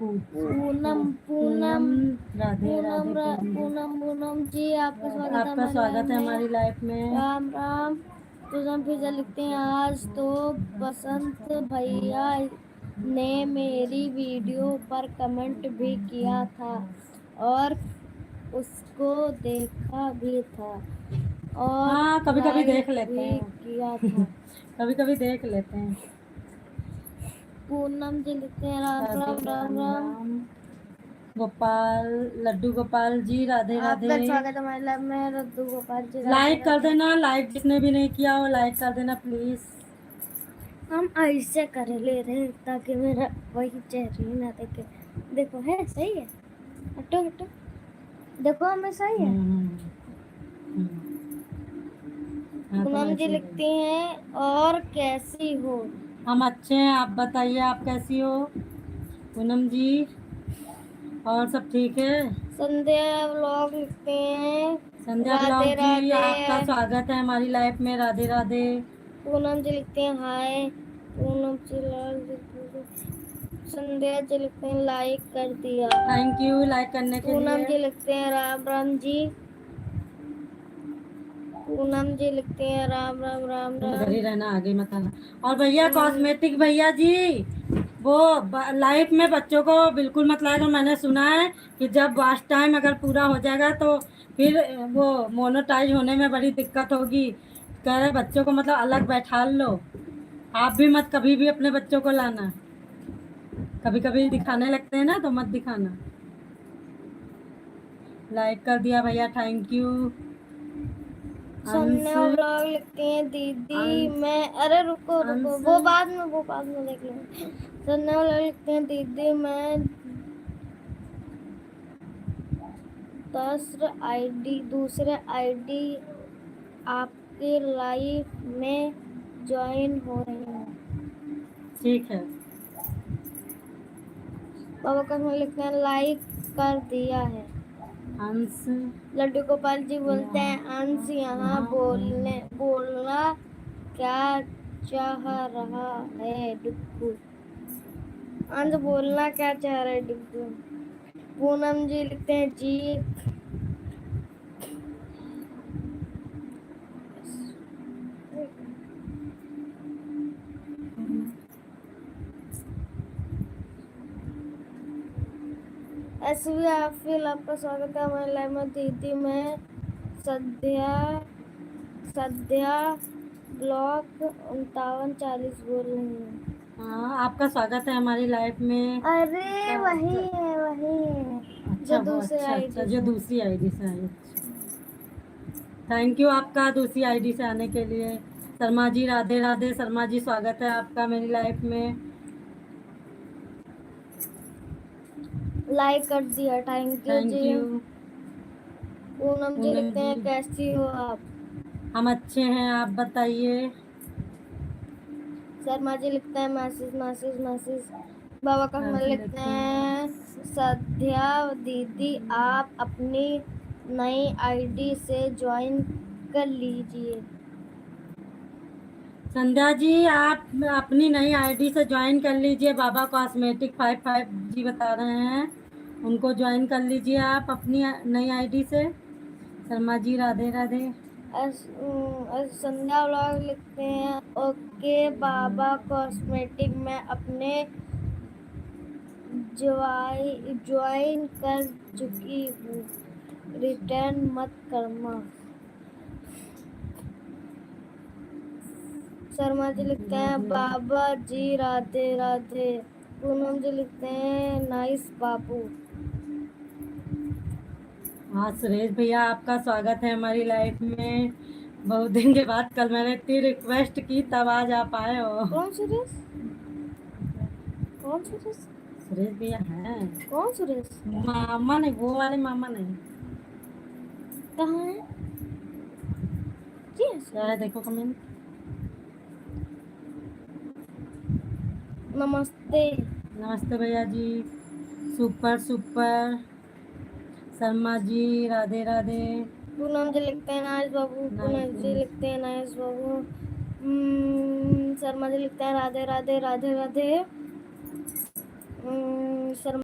पूनम पूनम राधे पूनम राधे। पूनम पूनम जी, आपका स्वागत है आपका हमारी स्वागत है लाइफ हमारी में। लाइफ में। राम राम। तो हम फिर से लिखते हैं, आज तो बसंत भैया ने मेरी वीडियो पर कमेंट भी किया था और उसको देखा भी था और हाँ, कभी कभी लाइक देख लेते भी हैं। किया था। कभी कभी देख लेते हैं। पूनम जी लिखते हैं, राम राधे राम राम राम राम। राम। गोपाल, लड्डू गोपाल जी राधे राधे। आपका स्वागत है हमारे लाइफ में, रद्दू गोपाल जी, राधे लाइक कर राधे। देना, लाइक जिसने भी नहीं किया वो लाइक कर देना प्लीज। हम ऐसे कर ले रहे हैं ताकि मेरा वही चेहरा ना देखे। देखो है सही है, हटो हटो, देखो हमें सही है। हाँ, तुम पूनम जी ऐसे ही लिखती हैं, और कैसी हो। हम अच्छे हैं, आप बताइए आप कैसी हो पूनम जी। और सब ठीक है। संध्या व्लॉग लिखते हैं, संध्या ब्लॉग राधे जी, राधे। आपका स्वागत है हमारी लाइफ में। राधे राधे। पूनम जी लिखते हैं, हाय। पूनम जी संध्या जी लिखते हैं, लाइक कर दिया। थैंक यू लाइक करने के पूनम लिए। जी लिखते हैं, राम राम जी। पूनम जी लिखते हैं, राम राम राम तुम घर राम। ही रहना, आगे मत आना। और भैया पूनम कॉस्मेटिक भैया जी, वो लाइफ में बच्चों को बिल्कुल मत लाया करो। मैंने सुना है कि जब वॉच टाइम अगर पूरा हो जाएगा तो फिर वो मोनोटाइज होने में बड़ी दिक्कत होगी। कह रहे बच्चों को मतलब अलग बैठा लो। आप भी मत कभी भी अपने बच्चों को लाना। कभी कभी दिखाने लगते हैं ना, तो मत दिखाना। लाइक कर दिया भैया, थैंक यू। अंश, सोनिया व्लॉग लिखती हैं, दीदी अंश, मैं, अरे रुको रुको, अंश। वो बाद में देख लेंगे। सोनिया व्लॉग लिखते हैं, दीदी मैं दूसरे आईडी आपके लाइफ में ज्वाइन हो रही हूँ। ठीक है। बाबा कस्म लिखते हैं, लाइक कर दिया है। अंश, लड्डू गोपाल जी बोलते हैं, अंश यहाँ बोलना क्या चाह रहा है डुक्कू। अंश बोलना क्या चाह रहा है डुक्कू। पूनम जी लिखते हैं, जी ऐसे भी आपका स्वागत है हमारे लाइव में। दीदी मैं सद्या सद्या ब्लॉक 5940 बोल रही हूँ। हाँ, आपका स्वागत है हमारी लाइफ में। अरे वही है जो अच्छा, वो दूसरे अच्छा अच्छा, आईडी जो से। दूसरी आईडी से आई। थैंक यू आपका दूसरी आईडी से आने के लिए। शर्मा जी राधे राधे। शर्मा जी स्वागत है आपका मेरी लाइफ में। लाइक कर दिया, थैंक यू थैंक जी। यू पूनम जी पूनम लिखते जी। हैं, कैसी हो आप। हम अच्छे हैं, आप बताइए। शर्मा जी लिखते हैं, मैसेज मैसेज मैसेज। बाबा हाँ कस्मल जी, लिखते लिखते हैं। हैं, सध्या दीदी आप अपनी नई आईडी से ज्वाइन कर लीजिए। संध्या जी, आप अपनी नई आईडी से ज्वाइन कर लीजिए। बाबा कॉस्मेटिक 55 जी बता रहे हैं, उनको ज्वाइन कर लीजिए आप अपनी नई आईडी से। शर्मा जी राधे राधे। संध्या व्लॉग लिखते हैं, ओके बाबा कॉस्मेटिक मैं अपने ज्वाइन कर चुकी हूँ, रिटर्न मत करना। शर्मा जी लिखते हैं, बाबा जी राधे राधे। पूनम जी लिखते हैं, नाइस बाबू। हाँ सुरेश भैया, आपका स्वागत है हमारी लाइफ में। बहुत दिन के बाद कल मैंने इतनी रिक्वेस्ट की तब आज आप आए हो। कौन सुरेश, कौन सुरेश, सुरेश भैया हैं। कौन सुरेश, मामा नहीं, वो वाले मामा नहीं। कहाँ है जी क्या है देखो कमेंट। नमस्ते। नमस्ते भैया जी। Super super. शर्मा जी राधे राधे। पूनम जी लिखते हैं, नाइस बाबू। Nice Poonam ji nice. लिखते हैं, नाइस बाबू। शर्मा जी लिखते हैं, राधे राधे राधे राधे। शर्मा